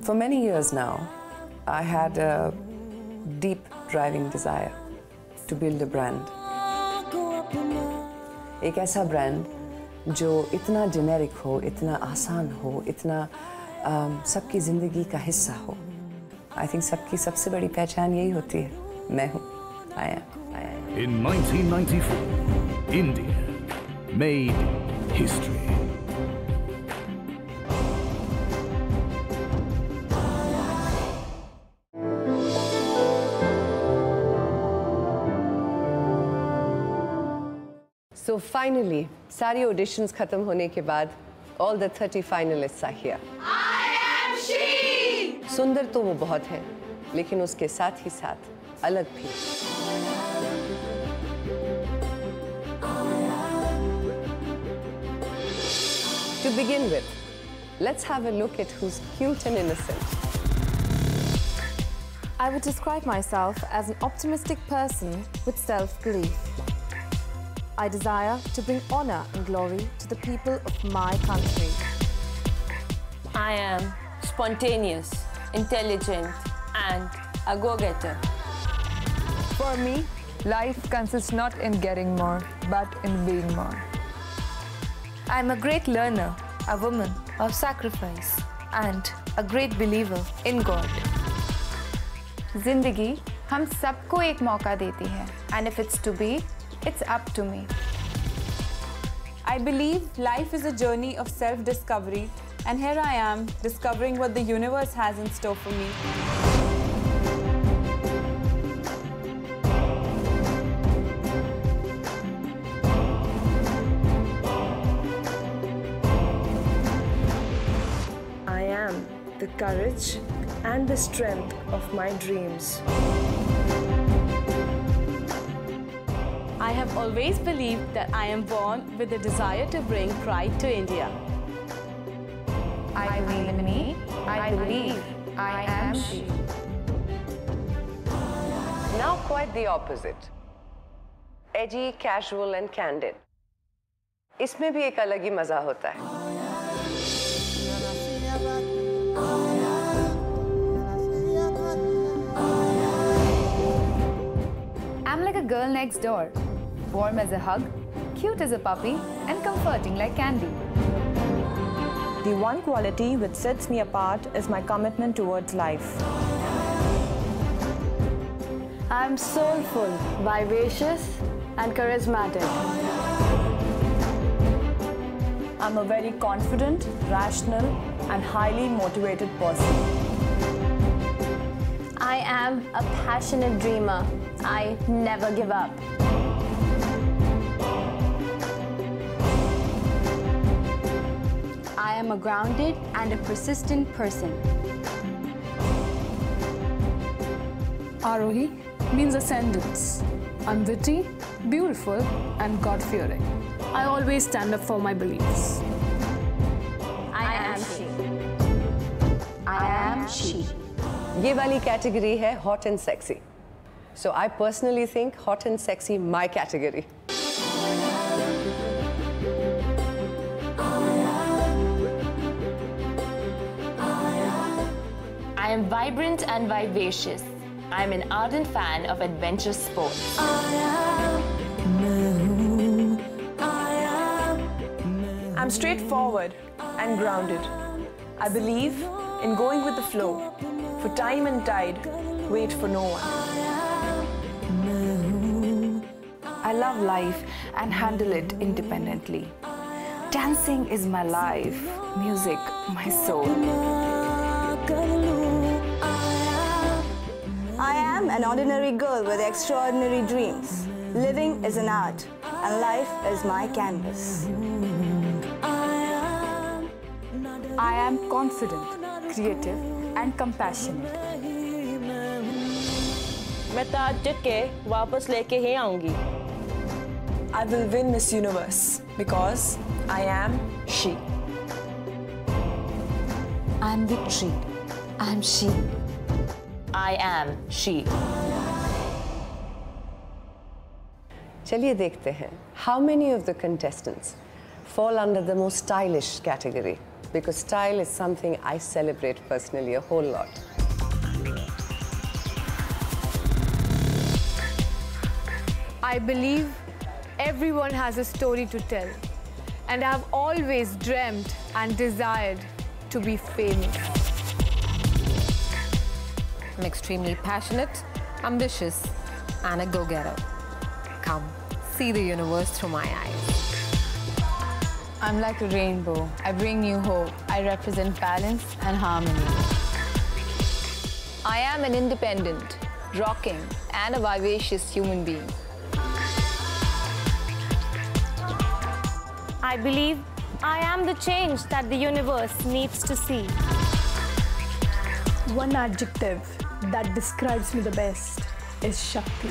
For many years now, I had a deep driving desire to build a brand. एक ऐसा brand जो इतना generic हो, इतना आसान हो, इतना सबकी ज़िंदगी का हिस्सा हो. I think सबकी सबसे बड़ी पहचान यही होती है. मैं हूँ. I am. In 1994, India made history. So finally, सारी auditions खत्म होने के बाद, all the 30 finalists are here. I am she. सुंदर तो वो बहुत है, लेकिन उसके साथ ही साथ अलग भी. To begin with, let's have a look at who's cute and innocent. I would describe myself as an optimistic person with self-belief. I desire to bring honor and glory to the people of my country. I am spontaneous, intelligent, and a go-getter. For me, life consists not in getting more, but in being more. I'm a great learner, a woman of sacrifice, and a great believer in God. जिंदगी हम सबको एक मौका देती है, and if it's to be, it's up to me. I believe life is a journey of self-discovery, and here I am discovering what the universe has in store for me. I am the courage and the strength of my dreams. I have always believed that I am born with a desire to bring pride to India. I believe in me. I believe I am she. Now quite the opposite. Edgy, casual and candid. इसमें भी एक अलग ही मजा होता है. I'm like a girl next door. Warm as a hug, cute as a puppy, and comforting like candy. The one quality which sets me apart is my commitment towards life. I'm soulful, vivacious, and charismatic. I'm a very confident, rational, and highly motivated person. I am a passionate dreamer. I never give up. I am a grounded and a persistent person. Arohi means ascendance. I'm witty, beautiful, and God-fearing. I always stand up for my beliefs. I am she. I am she. ये वाली category है hot and sexy. So I personally think hot and sexy my category. I am vibrant and vivacious. I am an ardent fan of adventure sports. I'm straightforward and grounded. I believe in going with the flow. For time and tide, wait for no one. I love life and handle it independently. Dancing is my life, music my soul. I am an ordinary girl with extraordinary dreams. Living is an art, and life is my canvas. I am confident, creative, and compassionate. मैं ताज जीत के वापस लेके ही आऊंगी. I will win Miss Universe because I am she. I'm victory. I'm she. I am she. चलिए देखते हैं. How many of the contestants fall under the most stylish category? because style is something I celebrate personally a whole lot. I believe everyone has a story to tell, and I've always dreamt and desired to be famous. I'm extremely passionate, ambitious, and a go-getter. Come, see the universe through my eyes. I'm like a rainbow. I bring you hope. I represent balance and harmony. I am an independent, rocking, and a vivacious human being. I believe I am the change that the universe needs to see. One adjective that describes me the best is Shakti.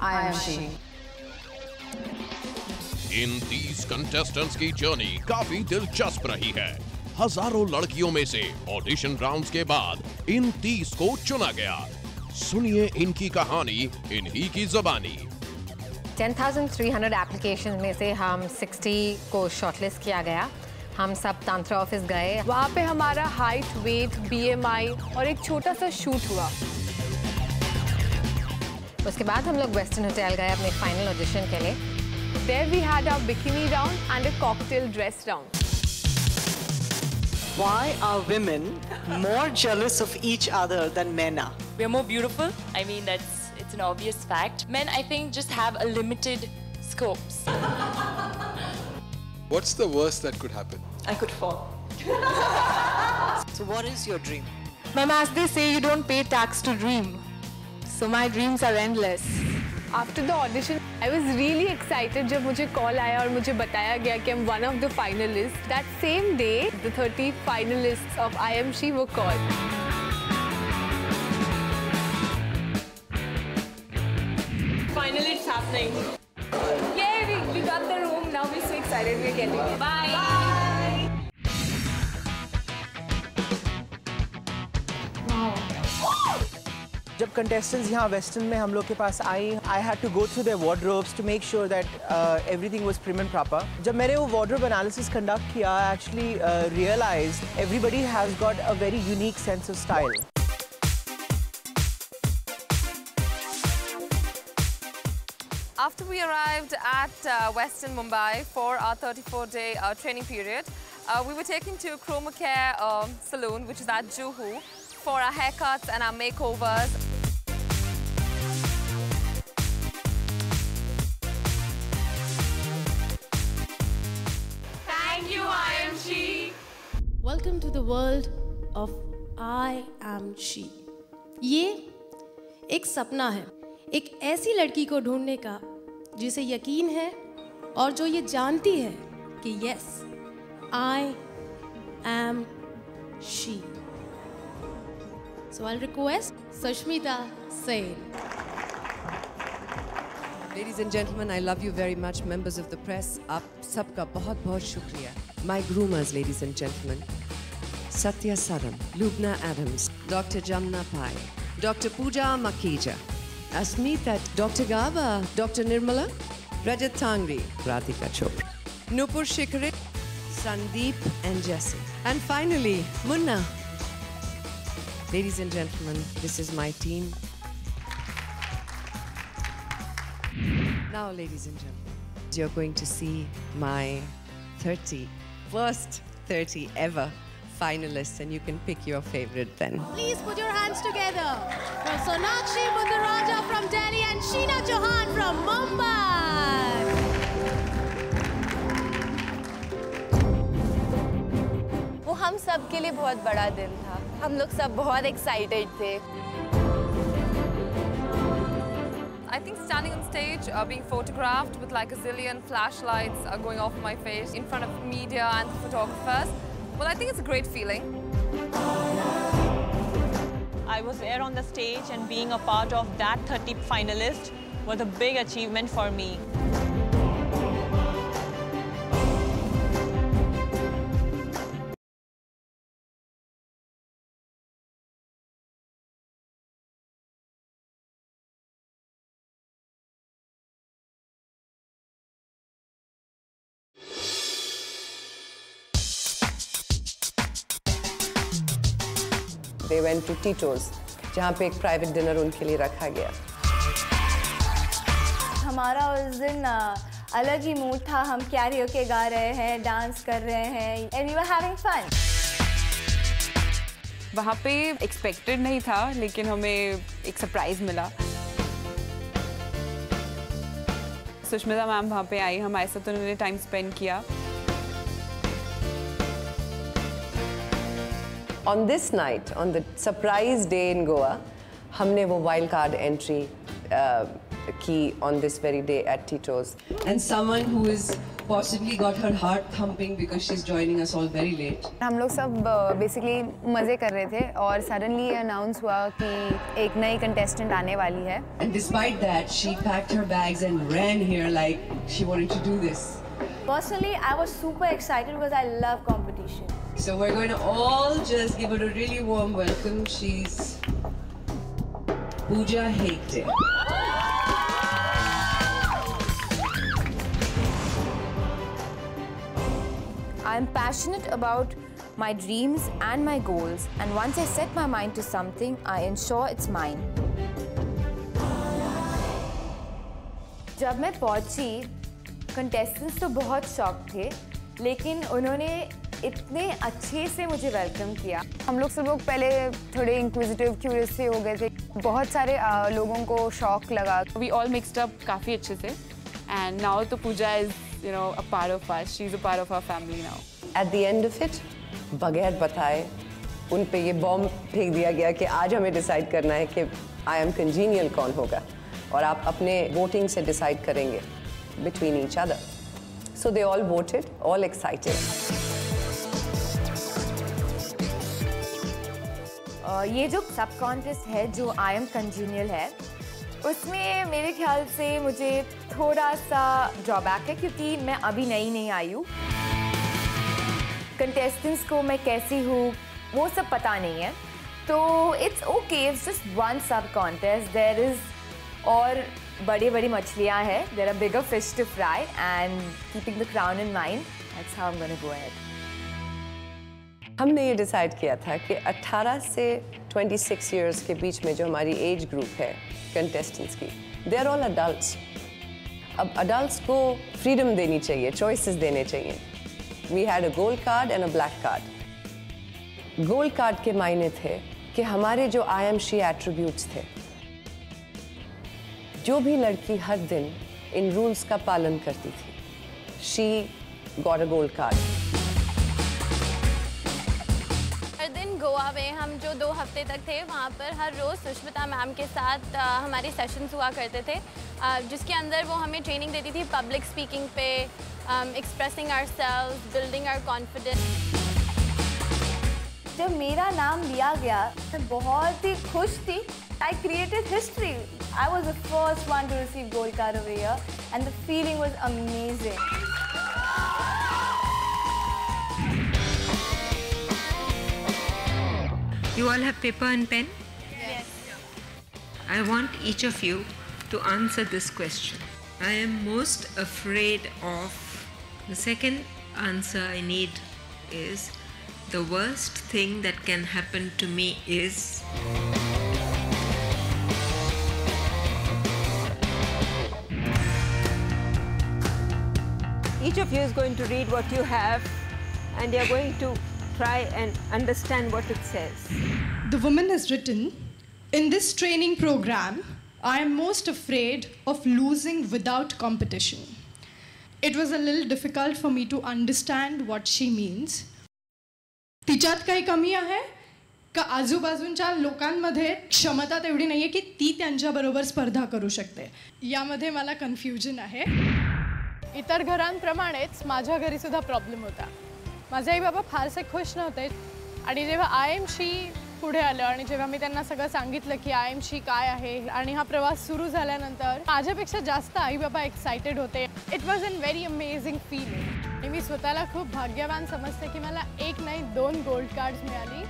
I am she. In 30 contestants की journey काफी दिलचस्प रही है। हजारों लड़कियों में से audition rounds के बाद इन 30 को चुना गया। सुनिए इनकी कहानी इन्हीं की ज़बानी। 10,300 एप्लीकेशन में से हम 60 को शॉर्टलिस्ट किया गया। हम सब तंत्र ऑफिस गए। वहाँ पे हमारा हाइट, वेट, BMI और एक छोटा सा शूट हुआ। उसके बाद हम लोग वेस्टर्न होटल गए अपने फाइनल ऑडिशन के लिए। There we had our bikini round and a cocktail dress round. Why are women more jealous of each other than men are? We're more beautiful. I mean, it's an obvious fact. Men, I think, just have a limited scopes. What's the worst that could happen? I could fall. So what is your dream? Ma'am, as they say, you don't pay tax to dream. So my dreams are endless. After the audition, I was really excited जब मुझे call आया और मुझे बताया गया कि I'm one of the finalists. That same day, the 30 finalists of I Am She were called. Finally, it's happening. Yay, we got the room. Now we're so excited we're getting it. Bye. जब contestants यहाँ western में हम लोग के पास आई, I had to go through their wardrobes to make sure that everything was prim and proper. जब मैंने वो वार्डरोब एनालिसिस कंडक्ट किया, I actually realised everybody has got a very unique sense of style. After we arrived at Western Mumbai for our 34-day training period, we were taken to Chroma Care Saloon, which is at Juhu, for our haircuts and our makeovers. Thank you, I Am She. Welcome to the world of I Am She. ये एक सपना है, एक ऐसी लड़की को ढूंढने का जिसे यकीन है और जो ये जानती है कि yes, I am she. So I'll request Sushmita Sen. Ladies and gentlemen, I love you very much, members of the press. आप सबका बहुत-बहुत शुक्रिया. My groomers, ladies and gentlemen. Satya Sadam, Lubna Adams, Dr. Jamna Pai, Dr. Pooja Makija, Asmita, Dr. Gaba, Dr. Nirmala, Rajat Tangri, Radhika Chopra, Nupur Shikhare, Sandeep and Jesse. And finally, Munna. Ladies and gentlemen, this is my team. Now, ladies and gentlemen, you're going to see my first 30 ever finalists, and you can pick your favorite then. Please put your hands together for Sonakshi Mundaraja from Delhi and Sheena Chauhan from Mumbai. वो हम सब के लिए बहुत बड़ा दिन था। हम लोग सब बहुत excited थे। I think standing on stage, being photographed with like a zillion flashlights going off my face in front of media and photographers, well, I think it's a great feeling. I was there on the stage, and being a part of that 30 finalists was a big achievement for me. They went to Tito's, जहाँ पे एक private dinner उनके लिए रखा गया। हमारा उस दिन अलग ही मूड था, हम कैरियोके गा रहे हैं, डांस कर रहे हैं, and we were having fun. वहाँ पे एक्सपेक्टेड नहीं था, लेकिन हमें एक सरप्राइज मिला। सुष्मिता मैम वहाँ पे आई, हमारे साथ उन्होंने टाइम स्पेंड किया। On this night, on the surprise day in Goa, हमने वो wild card entry की on this very day at Tito's. And someone who is possibly got her heart thumping because she's joining us all very late. हम लोग सब basically मज़े कर रहे थे और सडनली अनाउंस हुआ कि एक नई कंटेस्टेंट आने वाली है। And despite that, she packed her bags and ran here like she wanted to do this. Personally, I was super excited because I love competition. So we're going to all just give her a really warm welcome. She's Pooja Hegde. I am passionate about my dreams and my goals, and once I set my mind to something, I ensure it's mine. जब मैं पहुंची, contestants तो बहुत shock थे, लेकिन उन्होंने इतने अच्छे से मुझे वेलकम किया। हम लोग सब लोग पहले थोड़े इंक्विजिटिव, क्यूरियस से हो गए थे। बहुत सारे लोगों को शॉक लगा। We all mixed up काफ़ी अच्छे से, and now तो Pooja is, you know, a part of us. She's a part of our family now. At the end of it, बगैर बताए उन पे ये बॉम्ब फेंक दिया गया कि आज हमें डिसाइड करना है कि I am congenial कौन होगा, और आप अपने वोटिंग से डिसाइड करेंगे between each other. So they all voted, all excited. ये जो सब कॉन्टेस्ट है जो आई एम कंजीनियल है, उसमें मेरे ख्याल से मुझे थोड़ा सा ड्रॉबैक है क्योंकि मैं अभी नई आई हूँ। कंटेस्टेंट्स को मैं कैसी हूँ वो सब पता नहीं है, तो it's okay, it's just one sub contest. There is और बड़ी मछलियाँ हैं, there are bigger fish to fry, and keeping the crown in mind, that's how I am gonna go ahead. हमने ये डिसाइड किया था कि 18 से 26 इयर्स के बीच में जो हमारी एज ग्रुप है कंटेस्टेंट्स की, दे आर ऑल अडल्ट्स। अब अडल्ट्स को फ्रीडम देनी चाहिए, चॉइसेस देने चाहिए। We had a gold card and a black card. Gold card के मायने थे कि हमारे जो आई एम शी एट्रीब्यूट्स थे, जो भी लड़की हर दिन इन रूल्स का पालन करती थी, she got a gold card. Goa में हम जो 2 हफ्ते तक थे, वहाँ पर हर रोज़ सुष्मिता मैम के साथ हमारे सेशंस हुआ करते थे, जिसके अंदर वो हमें ट्रेनिंग देती थी पब्लिक स्पीकिंग पे, expressing ourselves, building our confidence. जब मेरा नाम लिया गया, मैं बहुत ही खुश थी। I created history. I was the first one to receive gold card over here, and the feeling was amazing. You all have paper and pen? Yes. I want each of you to answer this question. I am most afraid of... The second answer I need is, the worst thing that can happen to me is... Each of you is going to read what you have, and they are going to try and understand what it says. The woman has written, in this training program, I am most afraid of losing without competition. It was a little difficult for me to understand what she means. तिच्यात काही कमी आहे का आजूबाजूच्या लोकांमध्ये क्षमता तेवढी नाहीये की ती त्यांच्याबरोबर स्पर्धा करू शकते? यामध्ये मला कन्फ्युजन आहे. इतर घरांप्रमाणेच माझ्या घरी सुद्धा प्रॉब्लेम होता. माझे आई बाबा फारसे खुश नव्हते, आणि जेव्हा आय एम शी पुढे आलं आणि जेव्हा मी त्यांना सगळं सांगितलं की आय एम शी काय आहे आणि हा प्रवास सुरू झाल्यानंतर माझ्यापेक्षा जास्त आई बाबा एक्साइटेड होते. It was an very amazing feeling, आणि मी स्वतःला खूप भाग्यवान समजते की मला 1 नाही 2 गोल्ड कार्ड्स मिळाली.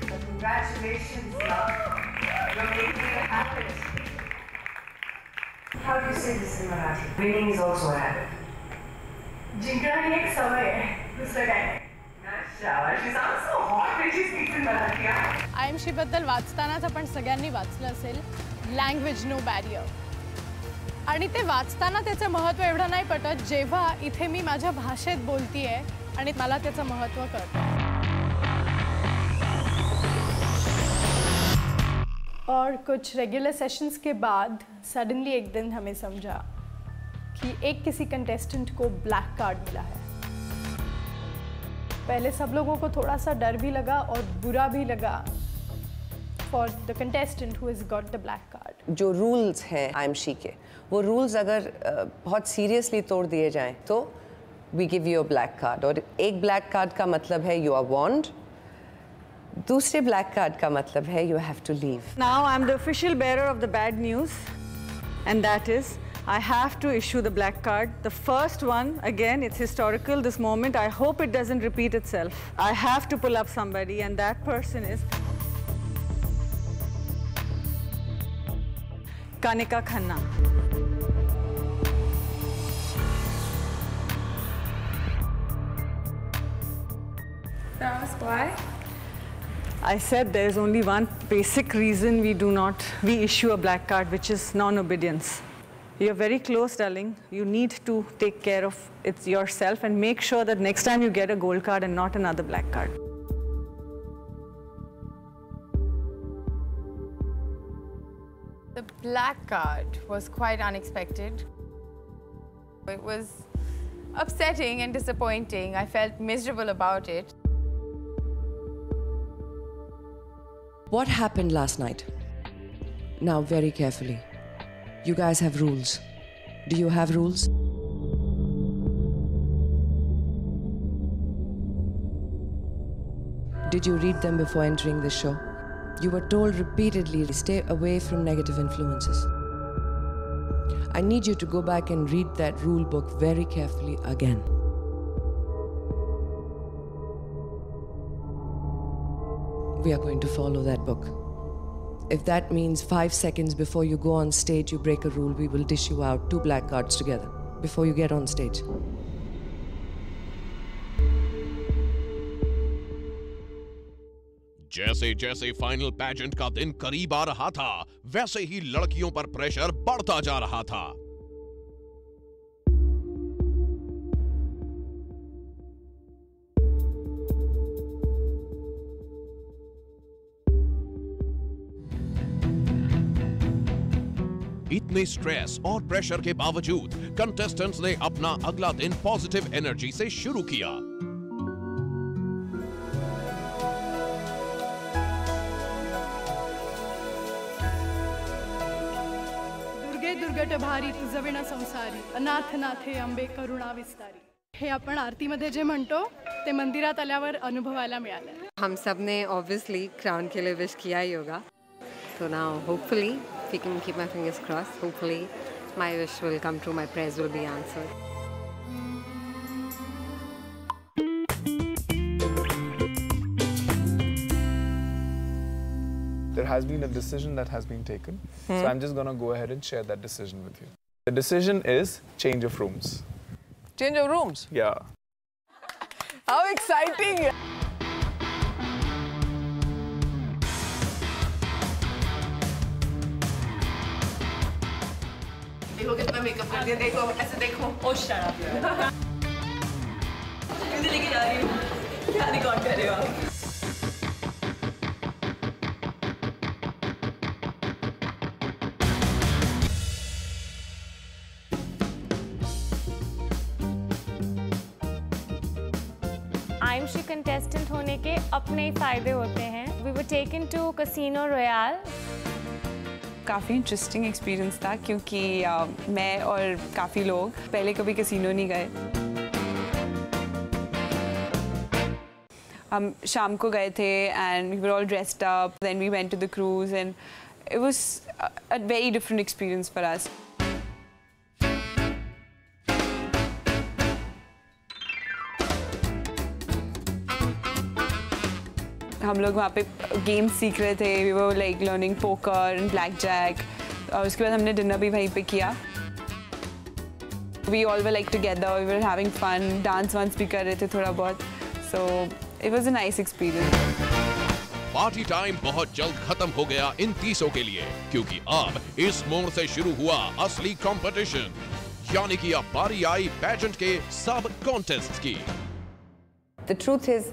Congratulations, love. You're making it happen. How do you say this in Marathi? Reading is also a habit. जिंकणं ही एक सवय आहे. IMC बद्दल वाचतानाच आपण सगळ्यांनी वाचलं असेल लँग्वेज नो बॅरियर. आणि ते वाचताना त्याचं महत्त्व एवढं नाही पटत जेव्हा इथे मी माझ्या भाषेत बोलतीये आणि मला त्याचं महत्त्व कळतं. और कुछ रेगुलर सेशंस के बाद सडनली एक दिन हमें समझा कि एक किसी कंटेस्टेंट को ब्लैक कार्ड मिला है. पहले सब लोगों को थोड़ा सा डर भी लगा और बुरा भी लगा for the contestant who has got the black card. जो रूल्स हैं IMC के, वो रूल्स अगर बहुत सीरियसली तोड़ दिए जाएं तो we give you a black card. और एक ब्लैक कार्ड का मतलब है यू आर वॉर्न्ड. दूसरे ब्लैक कार्ड का मतलब है you have to leave. Now I'm the official bearer of the bad news, and that is I have to issue the black card. The first one, again, it's historical, this moment. I hope it doesn't repeat itself. I have to pull up somebody, and that person is Kanika Khanna. Ask why? I said there's only one basic reason we issue a black card, which is non-obedience. You're very close, darling. You need to take care of it yourself and make sure that next time you get a gold card and not another black card. The black card was quite unexpected. It was upsetting and disappointing. I felt miserable about it. What happened last night? Now, very carefully. You guys have rules. Do you have rules? Did you read them before entering the show? You were told repeatedly to stay away from negative influences. I need you to go back and read that rule book very carefully again. We are going to follow that book. If that means 5 seconds before you go on stage, you break a rule, we will dish you out 2 black cards together before you get on stage. जैसे जैसे final pageant का दिन करीब आ रहा था, वैसे ही लड़कियों पर प्रेशर बढ़ता जा रहा था. इतने स्ट्रेस और प्रेशर के बावजूद कंटेस्टेंट्स ने अपना अगला दिन पॉजिटिव एनर्जी से शुरू किया. दुर्गे दुर्गट भारी तुझविण संसारी अनाथ नाथे अंबे करुणा विस्तारी. हे आपण आरतीमध्ये जे म्हणतो ते मंदिरात आल्यावर अनुभवायला मिळालं. हम सब ने ऑब्वियसली क्राउन के लिए विश किया ही होगा. So now hopefully we can keep my fingers crossed. Hopefully my wish will come true, my prayers will be answered. There has been a decision that has been taken. So I'm just going to go ahead and share that decision with you. The decision is change of rooms. Change of rooms? Yeah. How exciting! देखो कितना makeup कर दिया, देखो ऐसे देखो. Oh shut up यार. लेके जा रही हूँ. क्या रिकॉर्ड कर रहे हो आप? IMC contestant होने के अपने ही फायदे होते हैं. We were taken to Casino Royale. काफ़ी इंटरेस्टिंग एक्सपीरियंस था क्योंकि मैं और काफ़ी लोग पहले कभी कैसीनो नहीं गए. हम शाम को गए थे and we were all dressed up. Then we went to the cruise and it was a very different experience for us. हम लोग वहाँ पे गेम्स सीख रहे थे. We were like learning poker and blackjack. और उसके बाद हमने डिनर भी वहीं पे किया. We all were like together, we were having fun, dance once भी कर रहे थे थोड़ा बहुत. So it was a nice experience. Party time बहुत जल्द खत्म हो गया इन 30 के लिए, क्योंकि अब इस मोड़ से शुरू हुआ असली कंपटीशन, यानी कि अब बारी आई पेजेंट के सब कॉन्टेस्ट की. The truth is,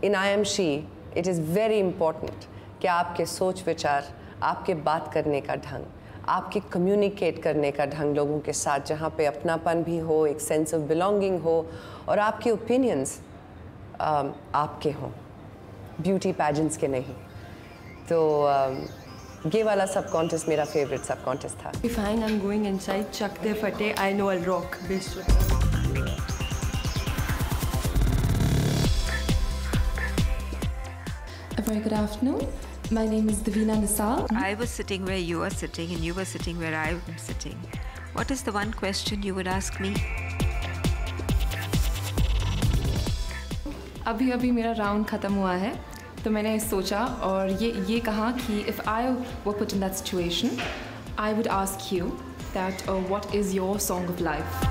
in I Am She, it is very important कि आपके सोच विचार, आपके बात करने का ढंग, आपके कम्युनिकेट करने का ढंग लोगों के साथ, जहाँ पे अपनापन भी हो, एक सेंस ऑफ बिलोंगिंग हो, और आपके ओपिनियंस आपके हों, ब्यूटी पैजेंट्स के नहीं. तो ये वाला सब कॉन्टेस्ट मेरा फेवरेट सब कॉन्टेस्ट था. Fine, I'm going inside. Chakte fate, I know I'll rock. Best. A very good afternoon. My name is Davina Nisal. I was sitting where you are sitting and you were sitting where I am sitting. What is the one question you would ask me? अभी अभी मेरा round ख़त्म हुआ है, तो मैंने सोचा और ये कहा कि if I were put in that situation, I would ask you that what is your song of life?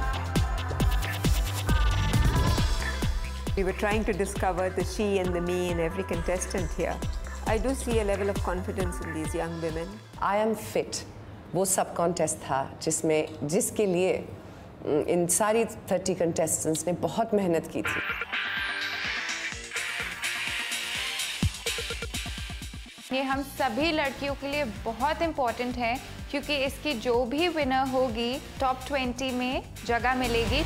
We were trying to discover the she and the me in every contestant here. I do see a level of confidence in these young women. I am fit. वो सब contest था जिसके लिए इन सारी 30 contestants ने बहुत मेहनत की थी. ये हम सभी लड़कियों के लिए बहुत इम्पोर्टेंट है, क्योंकि इसकी जो भी विनर होगी टॉप 20 में जगह मिलेगी.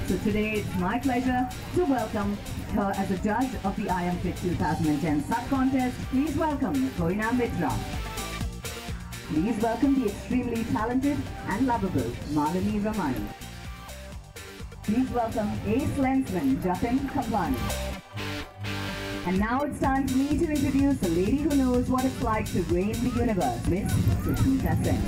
So today it's my pleasure to welcome her as a judge of the I Am Fit 2010 sub-contest. Please welcome Koina Mitra. Please welcome the extremely talented and lovable Malini Ramani. Please welcome Ace Lensman Jatin Kamplani. And now it's time for me to introduce the lady who knows what it's like to reign the universe, Miss Sushmita Sen.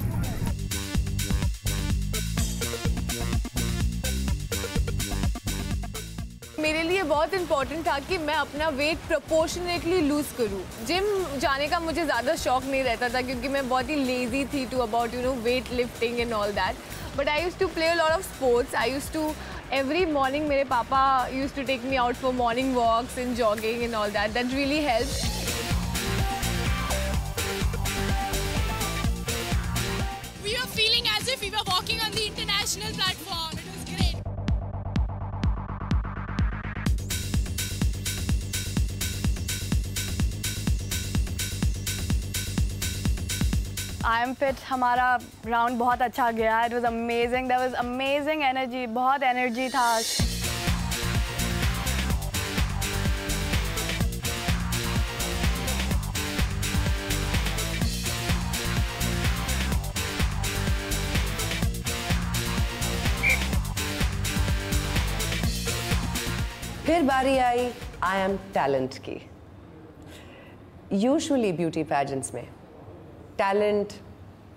मेरे लिए बहुत important था कि मैं अपना wait proportionately loose करूँ. Gym जाने का मुझे ज़्यादा शौक नहीं रहता था, क्योंकि मैं बहुत ही लेजी थी to about weight lifting and all that. But I use to play a lot of sports. I use to every morning मेरे पापा used to take me out for morning walks and jogging and all that. That really helped. We were feeling as if we were walking on the international platform. It was great. I Am Fit हमारा round बहुत अच्छा गया. It was amazing. There was amazing energy. बहुत energy था. फिर बारी आई I Am Talent की. Usually beauty pageants में टैलेंट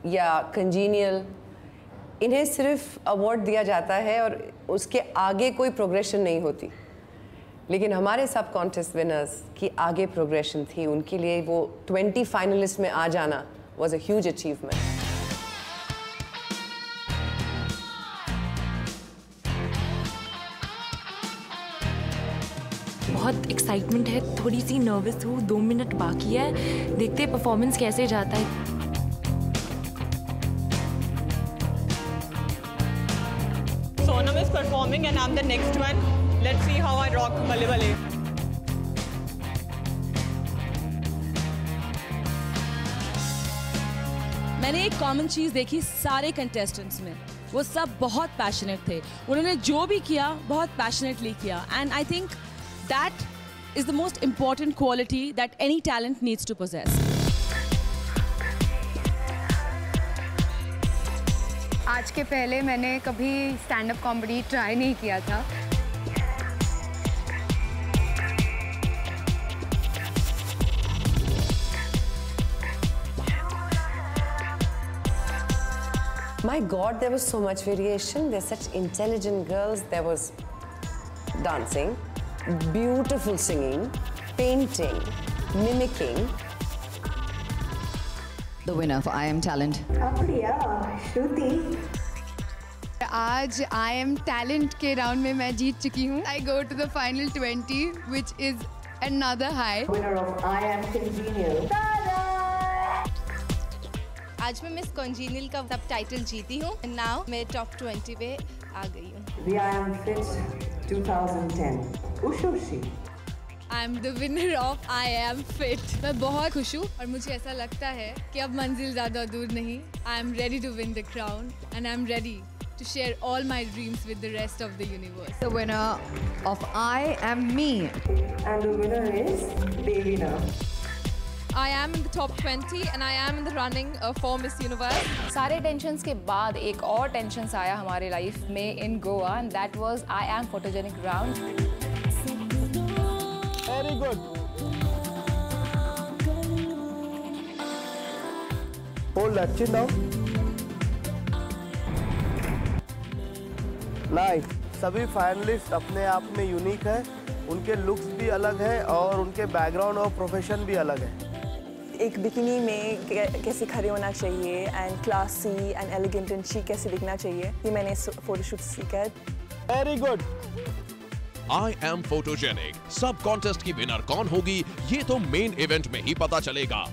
या कंजीनियल, इन्हें सिर्फ अवार्ड दिया जाता है और उसके आगे कोई प्रोग्रेशन नहीं होती. लेकिन हमारे सब कॉन्टेस्ट विनर्स की आगे प्रोग्रेशन थी. उनके लिए वो 20 फाइनलिस्ट में आ जाना वाज अ ह्यूज अचीवमेंट. बहुत एक्साइटमेंट है, थोड़ी सी नर्वस हूँ. 2 मिनट बाकी है, देखते परफॉर्मेंस कैसे जाता है. Sonam is performing and I'm the next one. Let's see how I rock Bale Bale. मैंने एक कॉमन चीज़ देखी सारे कंटेस्टेंट्स में, वो सब बहुत पैशनेट थे. उन्होंने जो भी किया बहुत पैशनेटली किया. And I think that is the most important quality that any talent needs to possess. आज के पहले मैंने कभी स्टैंड अप कॉमेडी ट्राई नहीं किया था. My God, there was so much variation. They're such intelligent girls. There was dancing, beautiful singing, painting, mimicking. The winner for I Am Talent. आज I Am Talent के round में मैं जीत चुकी हूँ. I go to the final 20, which is another high. Winner of I Am Congenial. आज मैं miss कॉन्जीनियल का सब टाइटल जीती हूँ. नाउ मैं टॉप 20 पे आ गई हूँ. The I Am Fit 2010. Ushushi. I am the winner of I Am Fit. मैं बहुत खुश हूँ और मुझे ऐसा लगता है कि अब मंजिल ज़्यादा दूर नहीं. I am ready to win the crown and I am ready to share all my dreams with the rest of the universe. The winner of I Am Me. And the winner is Devina. I am in the top 20 and I am in the running for Miss Universe. सारे tensions के बाद एक और tensions आया हमारे life में in Goa and that was I Am Photogenic round. Very good. Hold that chin down. Nice. सभी finalist अपने आप में यूनिक है. उनके लुक्स भी अलग है और उनके बैकग्राउंड और प्रोफेशन भी अलग है. एक बिकिनी में कैसे खड़े होना चाहिए and classy and elegant and she कैसे दिखना चाहिए, ये मैंने फोटोशूट सीखा है. Very good. I Am Photogenic सब कॉन्टेस्ट की विनर कौन होगी ये तो मेन इवेंट में ही पता चलेगा.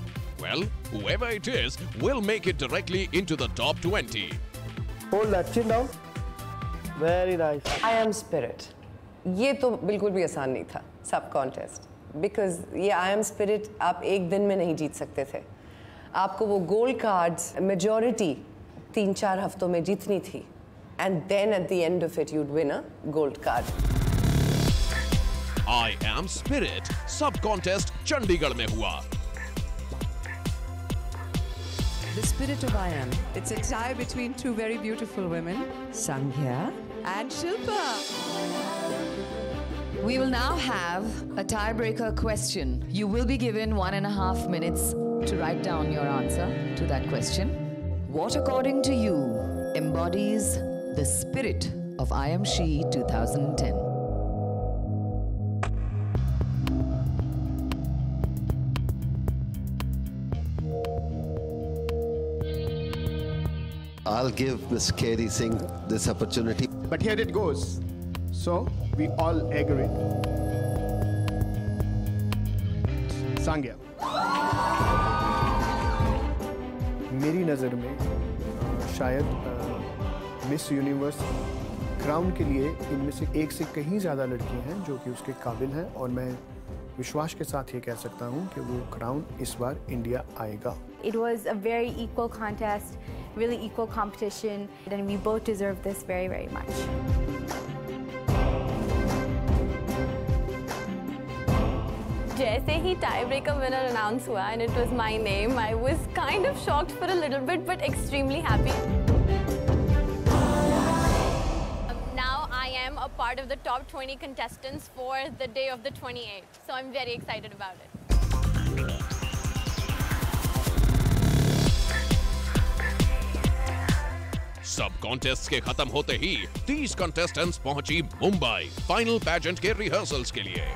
Well, whoever it is will make it directly into the top 20. Hold that chin down. Very nice. I Am Spirit. ये तो बिल्कुल भी आसान नहीं था सब कॉन्टेस्ट, बिकॉज ये I Am Spirit आप एक दिन में नहीं जीत सकते थे. आपको वो गोल्ड कार्ड्स मेजॉरिटी 3-4 हफ्तों में जीतनी थी and then at the end of it you'd win a gold card. I Am Spirit sub contest Chandigarh में हुआ. The spirit of I Am. It's a tie between two very beautiful women, Sandhya and Shilpa. We will now have a tiebreaker question. You will be given 1.5 minutes to write down your answer to that question. What, according to you, embodies the spirit of I Am She 2010? I'll give Ms. Katie Singh this opportunity. But here it goes. So we all agree. Sangya. मेरी नज़र में शायद miss universe crown के लिए इनमें से एक से कहीं ज़्यादा लड़कियां हैं जो कि उसके काबिल हैं और मैं विश्वास के साथ ये कह सकता हूँ कि वो क्राउन इस बार इंडिया आएगा. It was a very equal contest, really equal competition, and we both deserve this very, very much. जैसे ही टाई ब्रेकर विनर अनाउंस हुआ and it was my name, I was kind of shocked for a little bit but extremely happy. Now I am a part of the top 20 contestants for the day of the 28th, so I'm very excited about it. सब contest के खत्म होते ही 30 contestants पहुंची Mumbai final pageant के rehearsals के लिए.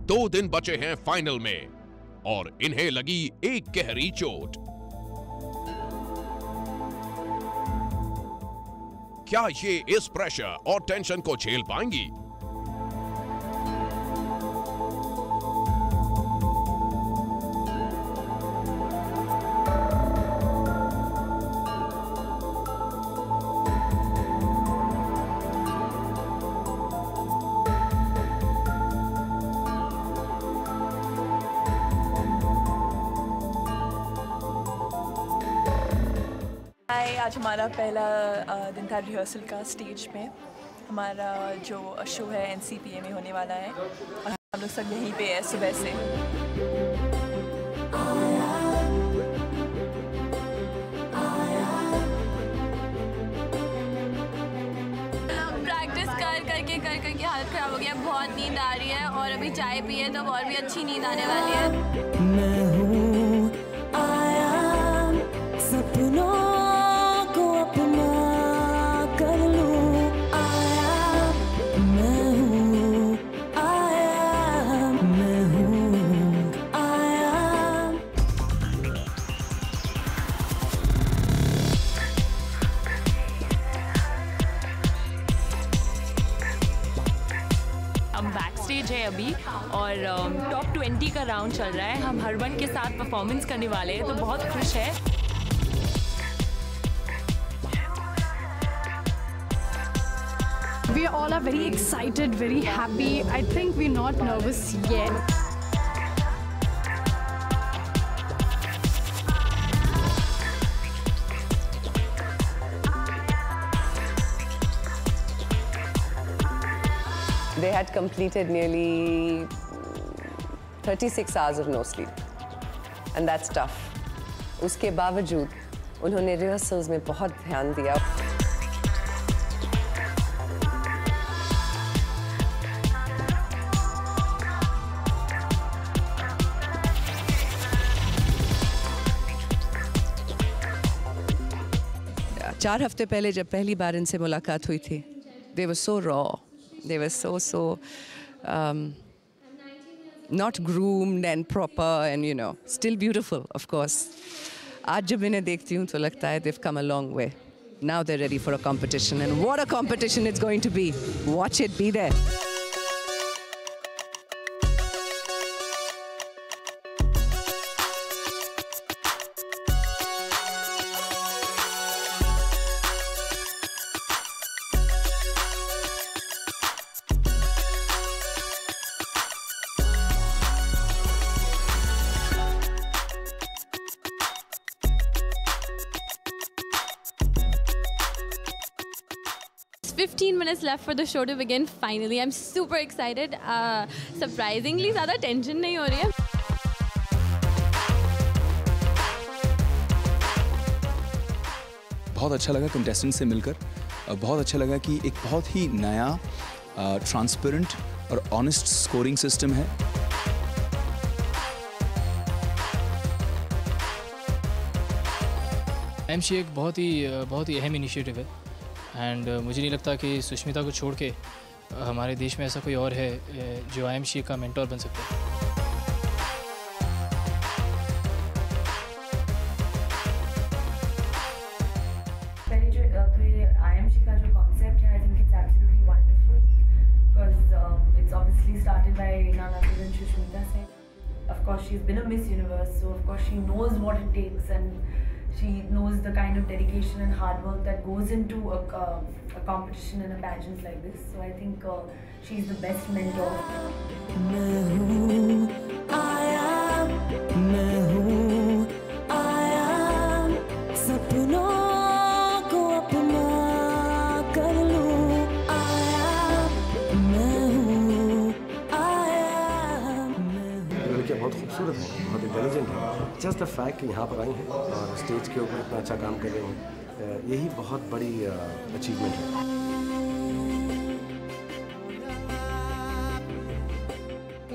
दो दिन बचे हैं फाइनल में और इन्हें लगी एक गहरी चोट. क्या ये इस प्रेशर और टेंशन को झेल पाएंगी? आज हमारा पहला दिन था रिहर्सल का स्टेज में. हमारा जो शो है NCPA में होने वाला है और हम लोग सब यहीं पे है सुबह से. बहुत नींद आ रही है और अभी चाय पिए तो और भी अच्छी नींद आने वाली है। मैं हूँ आया सपनों को अपना कर लूं, आया मैं हूँ आया मैं हूँ आया। हम बैक स्टेज है अभी और टॉप 20 का राउंड चल रहा है। हम हरबन के साथ परफॉर्मेंस करने वाले हैं तो बहुत खुश है। We all are very excited, very happy. I think we're not nervous yet. They had completed nearly 36 hours of no sleep, and that's tough. उसके बावजूद उन्होंने रिहर्सल्स में बहुत ध्यान दिया। चार हफ्ते पहले जब पहली बार इनसे मुलाकात हुई थी, they were so raw. They were so not groomed and proper and, you know, still beautiful, of course. आज जब इन्हें देखती हूँ तो लगता है they've come a long way. Now they're ready for a competition, and what a competition it's going to be. Watch it, be there. It's 15 minutes left for the show to begin. Finally, I'm super excited. Surprisingly, ज़्यादा tension नहीं हो रही है. बहुत अच्छा लगा contestant से मिलकर। बहुत अच्छा लगा कि एक बहुत ही नया ट्रांसपेरेंट और ऑनेस्ट स्कोरिंग सिस्टम है। IMC एक बहुत ही अहम इनिशिएटिव है एंड मुझे नहीं लगता कि सुष्मिता को छोड़ के हमारे देश में ऐसा कोई और है जो IMC का मेंटोर बन सकता है। पहले जो IMC का जो कॉन्सेप्ट है, I think it's absolutely wonderful because it's obviously started by none other than Sushmita Sen. Of course, she's been a Miss Universe, so of course she knows what it takes and she knows the kind of dedication and hard work that goes into a competition and a pageant like this. So I think she's the best mentor. मैं हूँ आया मैं हूँ आया सपनों को अपना कर लूं, आया मैं हूँ आया। लड़कियाँ बहुत खूबसूरत हैं, बहुत इंटेलिजेंट हैं। जस्ट द फैक्ट कि यहाँ पर आई हैं और स्टेज के ऊपर इतना अच्छा काम कर रही हैं, यही बहुत बड़ी अचीवमेंट है।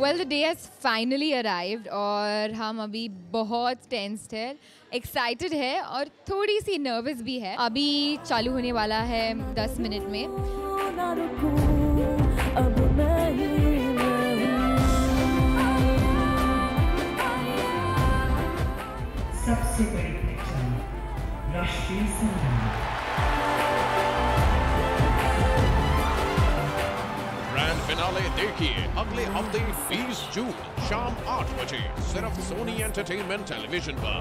Well, the day has finally arrived और हम अभी बहुत टेंस्ड है, एक्साइटेड है और थोड़ी सी नर्वस भी है। अभी चालू होने वाला है 10 मिनट में। सबसे बड़ी पहचान राष्ट्रीय सम्मान। ग्रैंड फिनाले देखिए अगले हफ्ते 20 जून शाम 8 बजे सिर्फ सोनी एंटरटेनमेंट टेलीविजन पर।